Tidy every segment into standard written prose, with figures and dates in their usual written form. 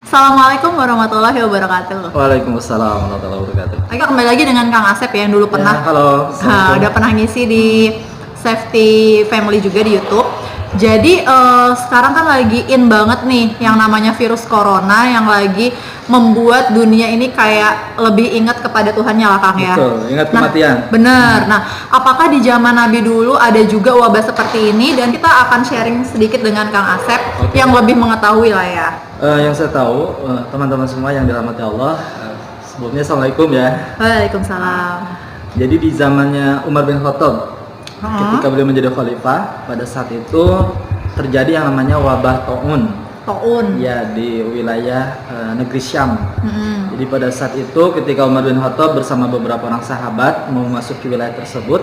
Assalamualaikum warahmatullahi wabarakatuh. Waalaikumsalam warahmatullahi wabarakatuh. Oke, kembali lagi dengan Kang Asep ya, yang dulu pernah halo. udah pernah ngisi di Safety Family juga di YouTube. Jadi sekarang kan lagi in banget nih yang namanya virus corona yang lagi membuat dunia ini kayak lebih ingat kepada Tuhannya lah Kang ya. Betul, ingat kematian. Bener. Nah, apakah di zaman Nabi dulu ada juga wabah seperti ini? Dan kita akan sharing sedikit dengan Kang Asep yang lebih mengetahui lah ya. Yang saya tahu, teman-teman semua yang dirahmati Allah, sebelumnya Assalamualaikum ya. Waalaikumsalam. Jadi di zamannya Umar bin Khattab, ketika beliau menjadi khalifah, pada saat itu terjadi yang namanya wabah Ta'un. Ya, di wilayah negeri Syam. Jadi pada saat itu ketika Umar bin Khattab bersama beberapa orang sahabat mau masuk ke wilayah tersebut,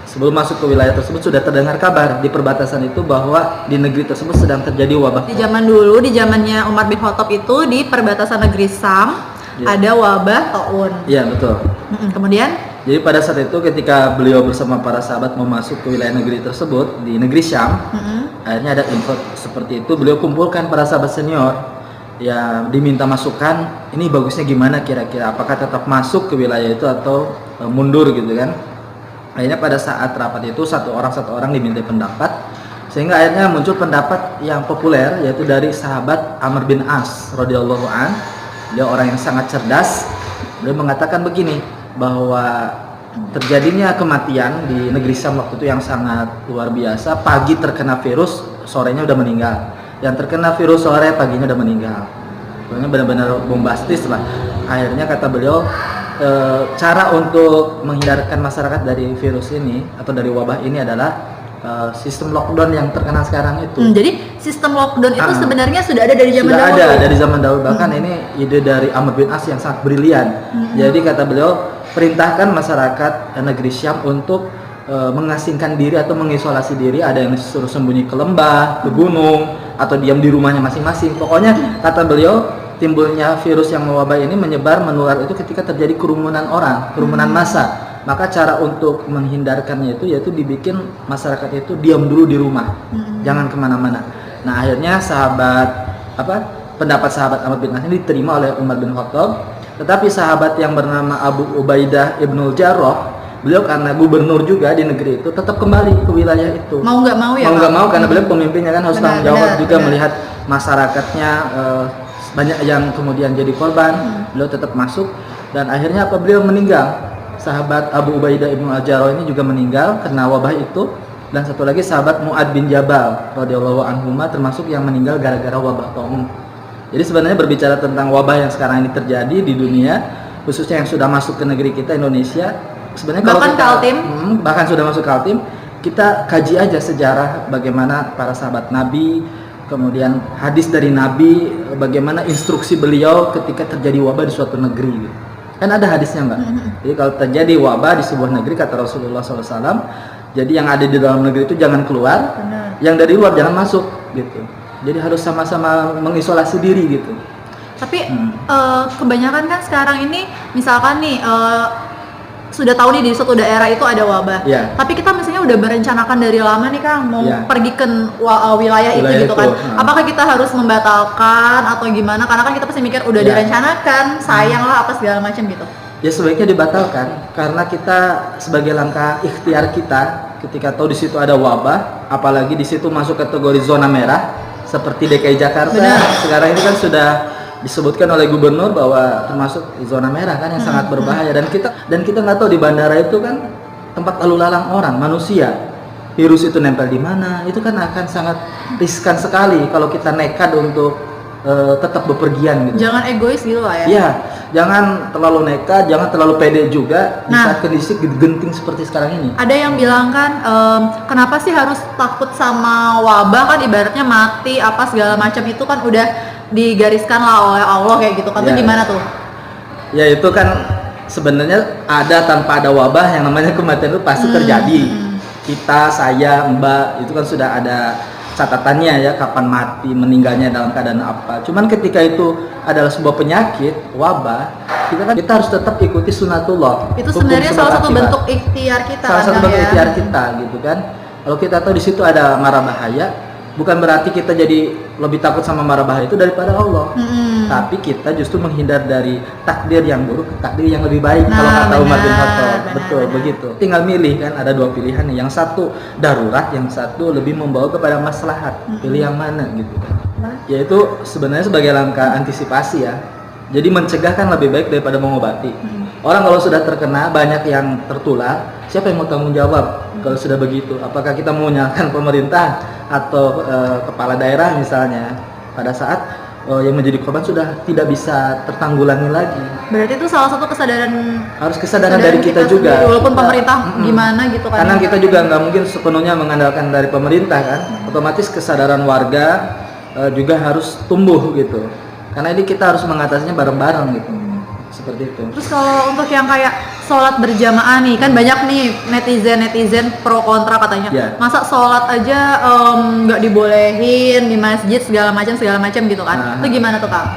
sebelum masuk ke wilayah tersebut sudah terdengar kabar di perbatasan itu bahwa di negeri tersebut sedang terjadi wabah. Di zaman dulu, di zamannya Umar bin Khattab itu di perbatasan negeri Syam ada wabah Ta'un. Iya, betul. Kemudian? Jadi pada saat itu ketika beliau bersama para sahabat mau masuk ke wilayah negeri tersebut di negeri Syam, akhirnya ada info seperti itu. Beliau kumpulkan para sahabat senior ya, diminta masukan, ini bagusnya gimana kira-kira, apakah tetap masuk ke wilayah itu atau mundur gitu kan. Akhirnya pada saat rapat itu satu orang diminta pendapat, sehingga akhirnya muncul pendapat yang populer, yaitu dari sahabat Amr bin As radhiyallahu an. Dia orang yang sangat cerdas. Beliau mengatakan begini, bahwa terjadinya kematian di negeri Syam waktu itu yang sangat luar biasa. Pagi terkena virus, sorenya udah meninggal. Yang terkena virus sore, paginya udah meninggal. Pokoknya benar-benar bombastis lah. Akhirnya kata beliau, cara untuk menghindarkan masyarakat dari virus ini atau dari wabah ini adalah sistem lockdown yang terkenal sekarang itu. Jadi sistem lockdown itu sebenarnya sudah ada dari zaman dahulu. Sudah ada dari zaman dahulu. Bahkan ini ide dari Amr bin As yang sangat brilian. Jadi kata beliau, perintahkan masyarakat negeri Syam untuk mengasingkan diri atau mengisolasi diri. Ada yang disuruh sembunyi ke lembah, ke gunung, atau diam di rumahnya masing-masing. Pokoknya kata beliau, timbulnya virus yang mewabah ini menular itu ketika terjadi kerumunan orang, kerumunan massa. Maka cara untuk menghindarkannya itu yaitu dibikin masyarakat itu diam dulu di rumah, jangan kemana-mana. Nah akhirnya pendapat sahabat Amr bin As ini diterima oleh Umar bin Khattab. Tetapi sahabat yang bernama Abu Ubaidah ibnul Jarrah, beliau karena gubernur juga di negeri itu, tetap kembali ke wilayah itu. Mau nggak mau ya? Mau nggak mau, karena beliau pemimpinnya kan harus tanggung jawab juga melihat masyarakatnya banyak yang kemudian jadi korban. Beliau tetap masuk dan akhirnya beliau meninggal. Sahabat Abu Ubaidah ibnu Al-Jarrah ini juga meninggal karena wabah itu, dan satu lagi sahabat Mu'ad bin Jabal radhiyallahu anhuma termasuk yang meninggal gara-gara wabah Ta'un. Jadi sebenarnya berbicara tentang wabah yang sekarang ini terjadi di dunia, khususnya yang sudah masuk ke negeri kita Indonesia, sebenarnya bahkan sudah masuk Kaltim, kita kaji aja sejarah bagaimana para sahabat Nabi, kemudian hadis dari Nabi, bagaimana instruksi beliau ketika terjadi wabah di suatu negeri gitu. Kan ada hadisnya Mbak. Jadi kalau terjadi wabah di sebuah negeri, kata Rasulullah SAW, jadi yang ada di dalam negeri itu jangan keluar, yang dari luar jangan masuk gitu. Jadi harus sama-sama mengisolasi diri gitu. Tapi kebanyakan kan sekarang ini misalkan nih sudah tahu nih di suatu daerah itu ada wabah. Tapi kita misalnya udah merencanakan dari lama nih Kang mau pergi ke wilayah itu gitu kan. Apakah kita harus membatalkan atau gimana? Karena kan kita pasti mikir udah direncanakan, sayang lah apa segala macam gitu. Ya sebaiknya dibatalkan, karena kita sebagai langkah ikhtiar kita ketika tahu di situ ada wabah, apalagi di situ masuk kategori zona merah seperti DKI Jakarta. Sekarang ini kan sudah disebutkan oleh gubernur bahwa termasuk zona merah kan yang sangat berbahaya, dan kita nggak tahu di bandara itu kan tempat lalu lalang orang, manusia. Virus itu nempel di mana, itu kan akan sangat riskan sekali kalau kita nekat untuk tetap bepergian gitu. Jangan egois gitu lah ya. Iya, jangan terlalu nekat, jangan terlalu pede juga di saat kondisi genting seperti sekarang ini. Ada yang bilang kan, kenapa sih harus takut sama wabah, kan ibaratnya mati apa segala macam itu kan udah digariskan lah oleh Allah kayak gitu kan. Itu gimana tuh? Ya itu kan sebenarnya ada tanpa ada wabah yang namanya kematian itu pasti terjadi. Kita, saya, Mbak, itu kan sudah ada catatannya ya, kapan mati, meninggalnya dalam keadaan apa. Cuman ketika itu adalah sebuah penyakit, wabah, kita harus tetap ikuti sunatullah. Itu sebenarnya salah satu bentuk ikhtiar kita. Salah satu bentuk ikhtiar kita gitu kan. Kalau kita tahu di situ ada mara bahaya, bukan berarti kita jadi lebih takut sama mara bahaya itu daripada Allah. tapi kita justru menghindar dari takdir yang buruk ke takdir yang lebih baik. Kalau kata Umar bin Khattab, betul begitu. Tinggal milih kan, ada dua pilihan nih. Yang satu darurat, yang satu lebih membawa kepada maslahat. Pilih yang mana gitu kan? Yaitu sebenarnya sebagai langkah antisipasi ya. Jadi mencegah kan lebih baik daripada mengobati. Orang kalau sudah terkena, banyak yang tertular, siapa yang mau tanggung jawab kalau sudah begitu? Apakah kita mau menyalahkan pemerintah atau kepala daerah misalnya pada saat yang menjadi korban sudah tidak bisa tertanggulangi lagi? Berarti itu salah satu harus kesadaran dari kita juga sendiri, walaupun pemerintah gimana gitu kan. Karena kita juga nggak mungkin sepenuhnya mengandalkan dari pemerintah kan. Otomatis kesadaran warga juga harus tumbuh gitu. Karena ini kita harus mengatasinya bareng-bareng gitu. Seperti itu. Terus kalau untuk yang kayak sholat berjamaah nih, kan banyak nih netizen pro kontra katanya. Masa sholat aja nggak dibolehin di masjid segala macam gitu kan? Itu gimana tuh Kang?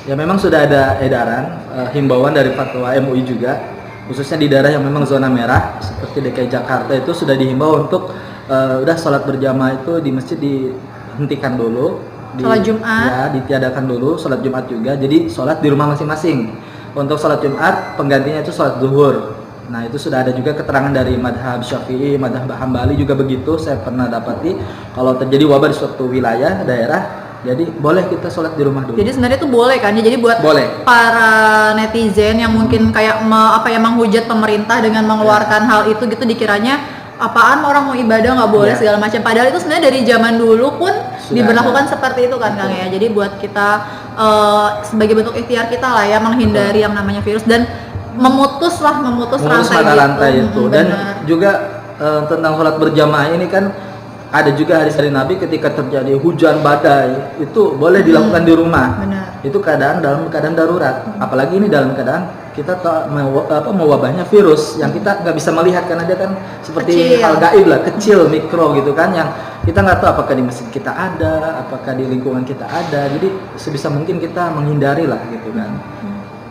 Ya memang sudah ada edaran himbauan dari fatwa MUI juga, khususnya di daerah yang memang zona merah seperti DKI Jakarta itu sudah dihimbau untuk udah sholat berjamaah itu di masjid dihentikan dulu. Sholat Jumat? Ya, ditiadakan dulu, sholat Jumat juga. Jadi sholat di rumah masing-masing. Untuk sholat Jumat, penggantinya itu sholat zuhur. Nah, itu sudah ada juga keterangan dari madhab Syafi'i, madhab Hambali juga begitu. Saya pernah dapati, kalau terjadi wabah di suatu wilayah, daerah, jadi boleh kita sholat di rumah dulu. Jadi sebenarnya itu boleh kan? Jadi buat para netizen yang mungkin kayak menghujat pemerintah dengan mengeluarkan hal itu gitu, dikiranya apaan orang mau ibadah nggak boleh segala macam. Padahal itu sebenarnya dari zaman dulu pun diberlakukan seperti itu kan Kang ya. Jadi buat kita sebagai bentuk ikhtiar kita lah ya menghindari yang namanya virus dan memutus rantai itu. Dan juga tentang sholat berjamaah ini kan ada juga hadis dari Nabi ketika terjadi hujan badai itu boleh dilakukan di rumah. Itu dalam keadaan darurat. Apalagi ini dalam keadaan kita mewabahnya virus yang kita nggak bisa melihat karena dia kan seperti hal gaib lah, kecil, mikro gitu kan, yang kita nggak tahu apakah di masjid kita ada, apakah di lingkungan kita ada. Jadi sebisa mungkin kita menghindari lah gitu kan.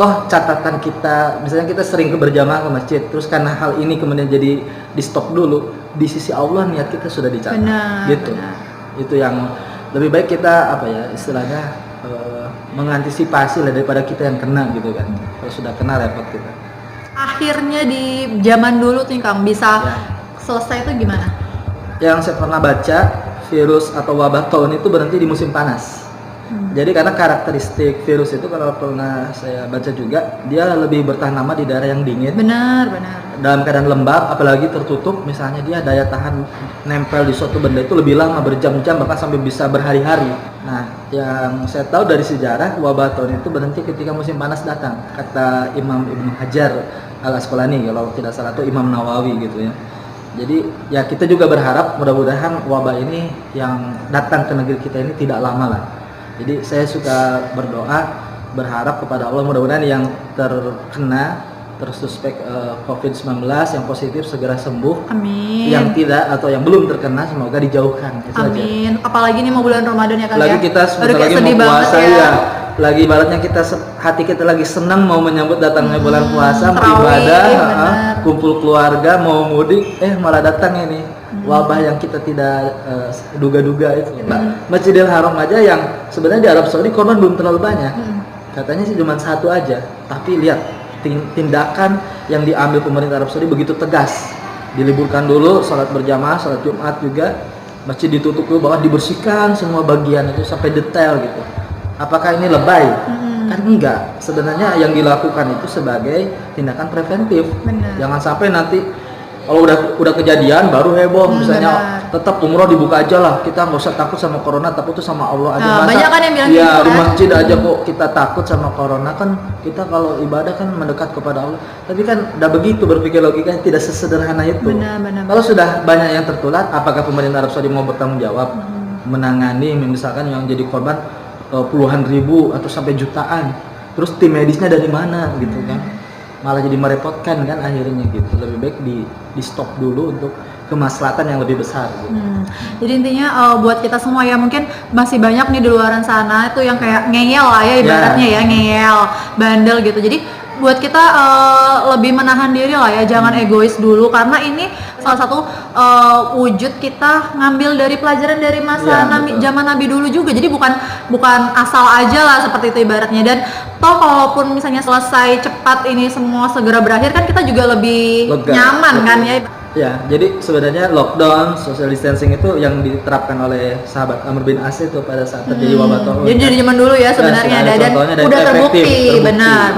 Toh catatan kita, misalnya kita sering berjamaah ke masjid, terus karena hal ini kemudian jadi di stop dulu, di sisi Allah niat kita sudah dicatat. Gitu. Itu yang lebih baik kita istilahnya mengantisipasi lah daripada kita yang kena gitu kan. Kalau sudah kena repot kita. Akhirnya di zaman dulu tuh Kang bisa selesai itu gimana? Yang saya pernah baca, virus atau wabah tahun itu berhenti di musim panas. Jadi karena karakteristik virus itu kalau pernah saya baca juga, dia lebih bertahan lama di daerah yang dingin. Benar. Dalam keadaan lembab, apalagi tertutup, misalnya dia daya tahan nempel di suatu benda itu lebih lama, berjam-jam, bahkan sampai bisa berhari-hari. Nah, yang saya tahu dari sejarah, wabah tahun itu berhenti ketika musim panas datang. Kata Imam Ibnu Hajar Al-Asqalani, kalau tidak salah itu Imam Nawawi gitu ya. Jadi ya kita juga berharap mudah-mudahan wabah ini yang datang ke negeri kita ini tidak lama lah. Jadi saya suka berdoa, berharap kepada Allah mudah-mudahan yang terkena tersuspek COVID-19 yang positif segera sembuh. Amin. Yang tidak atau yang belum terkena semoga dijauhkan. Itu amin. Aja. Apalagi ini mau bulan Ramadan ya Kang lagi ya. Kita sebentar lagi mau puasa ya. Lagi ibaratnya hati kita lagi senang mau menyambut datangnya bulan puasa, beribadah, kumpul keluarga, mau mudik, malah datang ini. Wabah yang kita tidak duga-duga itu. Masjidil Haram aja yang sebenarnya di Arab Saudi korban belum terlalu banyak. Katanya sih cuma satu aja. Tapi lihat tindakan yang diambil pemerintah Arab Saudi begitu tegas. Diliburkan dulu sholat berjamaah, sholat Jumat juga. Masjid ditutup dulu, bahwa dibersihkan semua bagian itu sampai detail gitu. Apakah ini lebay? Kan enggak. Sebenarnya yang dilakukan itu sebagai tindakan preventif. Jangan sampai nanti kalau udah kejadian baru heboh, misalnya tetap umroh dibuka aja lah, kita nggak usah takut sama corona, takut itu sama Allah aja. Banyak kan yang bilang gitu, di masjid aja kok kita takut sama corona, kan kita kalau ibadah kan mendekat kepada Allah. Tapi kan udah begitu berpikir logikanya tidak sesederhana itu. Kalau sudah banyak yang tertular, apakah pemerintah Arab Saudi mau bertanggung jawab menangani misalkan yang jadi korban puluhan ribu atau sampai jutaan, terus tim medisnya dari mana gitu kan? Malah jadi merepotkan kan akhirnya gitu. Lebih baik di stop dulu untuk kemaslahatan yang lebih besar gitu. Jadi intinya buat kita semua ya, mungkin masih banyak nih di luaran sana itu yang kayak ngeyel lah ya ibaratnya ya, ngeyel, bandel gitu. Jadi buat kita lebih menahan diri lah ya, jangan egois dulu, karena ini salah satu wujud kita ngambil dari pelajaran dari masa zaman Nabi dulu juga. Jadi bukan asal aja lah seperti itu ibaratnya. Dan toh kalaupun misalnya selesai cepat ini semua segera berakhir kan kita juga lebih nyaman kan ya. Ya, jadi sebenarnya lockdown, social distancing itu yang diterapkan oleh sahabat Amr bin As itu pada saat terjadi wabah Taun. Jadi dari zaman dulu ya sebenarnya dan udah terbukti. Benar.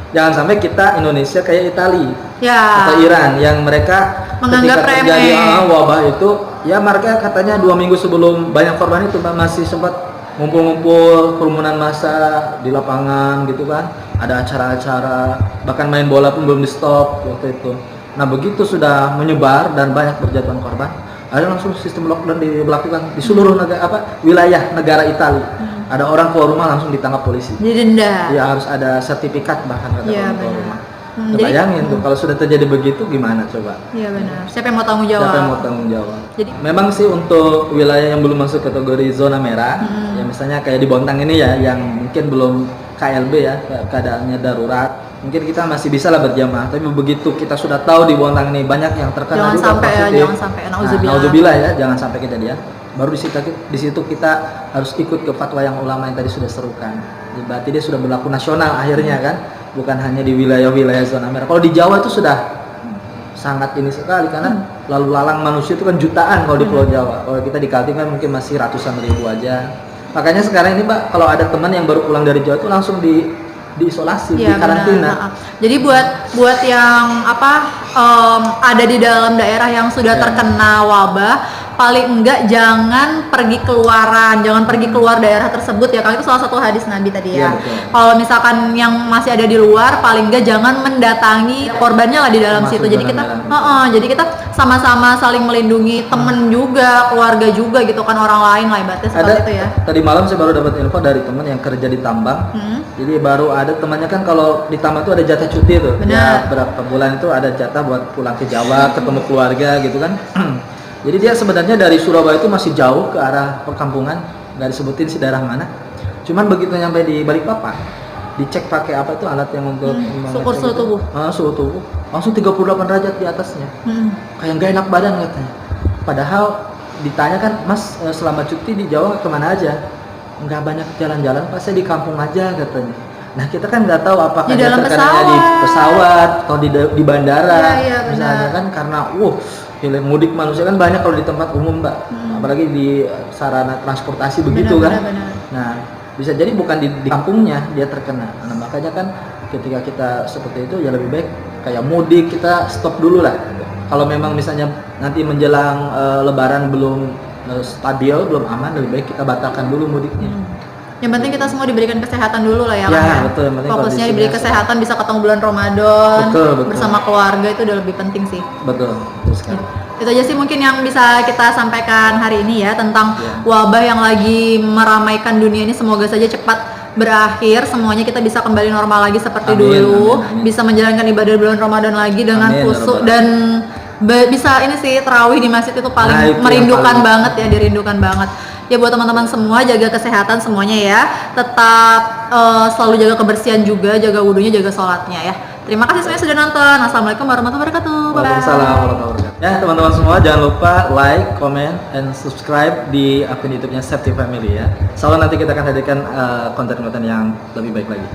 Jangan sampai kita Indonesia kayak Italia atau Iran yang mereka menganggap ketika terjadi wabah itu, ya mereka katanya 2 minggu sebelum banyak korban itu masih sempat ngumpul-ngumpul kerumunan massa di lapangan gitu kan, ada acara-acara, bahkan main bola pun belum di stop waktu itu. Nah begitu sudah menyebar dan banyak berjatuhan korban, ada langsung sistem lockdown dilakukan di seluruh wilayah negara Italia. Ada orang keluar rumah langsung ditangkap polisi. Didenda. Ya harus ada sertifikat bahkan kata orang keluar rumah. Bayangin tuh kalau sudah terjadi begitu gimana coba? Iya benar. Siapa yang mau tanggung jawab? Jadi memang sih untuk wilayah yang belum masuk kategori zona merah, ya misalnya kayak di Bontang ini ya, yang mungkin belum KLB ya, keadaannya darurat, mungkin kita masih bisa lah berjamaah. Tapi begitu kita sudah tahu di Bontang ini banyak yang terkena juga positif, jangan sampai nauzubillah ya, jangan sampai kejadian. Baru di situ kita harus ikut ke fatwa yang ulama yang tadi sudah serukan. Berarti dia sudah berlaku nasional akhirnya kan, bukan hanya di wilayah-wilayah zona merah. Kalau di Jawa itu sudah sangat ini sekali karena lalu lalang manusia itu kan jutaan kalau di Pulau Jawa. Kalau kita di Kaltim kan mungkin masih ratusan ribu aja. Makanya sekarang ini Mbak, kalau ada teman yang baru pulang dari Jawa itu langsung diisolasi, di karantina. Jadi buat yang ada di dalam daerah yang sudah terkena wabah, paling enggak jangan pergi keluar daerah tersebut ya, kalau itu salah satu hadis Nabi tadi ya. Kalau misalkan yang masih ada di luar, paling enggak jangan mendatangi korbannya lah di dalam situ. Jadi kita sama-sama saling melindungi temen juga, keluarga juga gitu kan, orang lain lah ibaratnya seperti itu ya. Tadi malam saya baru dapat info dari teman yang kerja di tambang. Jadi baru ada temannya kan kalau di tambang itu ada jatah cuti tuh. Ya berapa bulan itu ada jatah buat pulang ke Jawa, ketemu keluarga gitu kan. Jadi dia sebenarnya dari Surabaya itu masih jauh ke arah perkampungan, nggak disebutin sih daerah mana. Cuman begitu nyampe di Balikpapan, dicek pakai apa itu alat yang untuk ukur suhu tubuh. Suhu tubuh langsung 38 derajat di atasnya. Kayak nggak enak badan katanya. Padahal ditanya kan, Mas selama cuti di Jawa kemana aja? Nggak banyak jalan-jalan, Pak, saya di kampung aja katanya. Nah kita kan nggak tahu apakah dia terkenanya di pesawat atau di bandara, misalnya kan, karena hilang mudik manusia kan banyak kalau di tempat umum Mbak, apalagi di sarana transportasi begitu kan. Nah bisa jadi bukan di kampungnya dia terkena. Nah makanya kan ketika kita seperti itu ya lebih baik kayak mudik kita stop dulu lah. Kalau memang misalnya nanti menjelang Lebaran belum stabil, belum aman, lebih baik kita batalkan dulu mudiknya. Yang penting kita semua diberikan kesehatan dulu lah ya. Betul. Fokusnya diberi kesehatan, bisa ketemu bulan Ramadan, betul. Bersama keluarga itu udah lebih penting sih. Betul sekali. Itu aja sih mungkin yang bisa kita sampaikan hari ini ya, tentang wabah yang lagi meramaikan dunia ini. Semoga saja cepat berakhir, semuanya kita bisa kembali normal lagi seperti dulu. Amin. Bisa menjalankan ibadah bulan Ramadan lagi dengan khusyuk dan bisa ini sih, tarawih di masjid itu paling merindukan banget ya, dirindukan banget. Ya buat teman-teman semua, jaga kesehatan semuanya ya. Tetap selalu jaga kebersihan juga, jaga wudunya, jaga sholatnya ya. Terima kasih semuanya sudah nonton. Assalamualaikum warahmatullahi wabarakatuh. Waalaikumsalam warahmatullahi wabarakatuh. Ya teman-teman semua, jangan lupa like, comment, and subscribe di akun YouTube-nya Safety Family ya. Insya Allah nanti kita akan hadirkan konten-konten yang lebih baik lagi.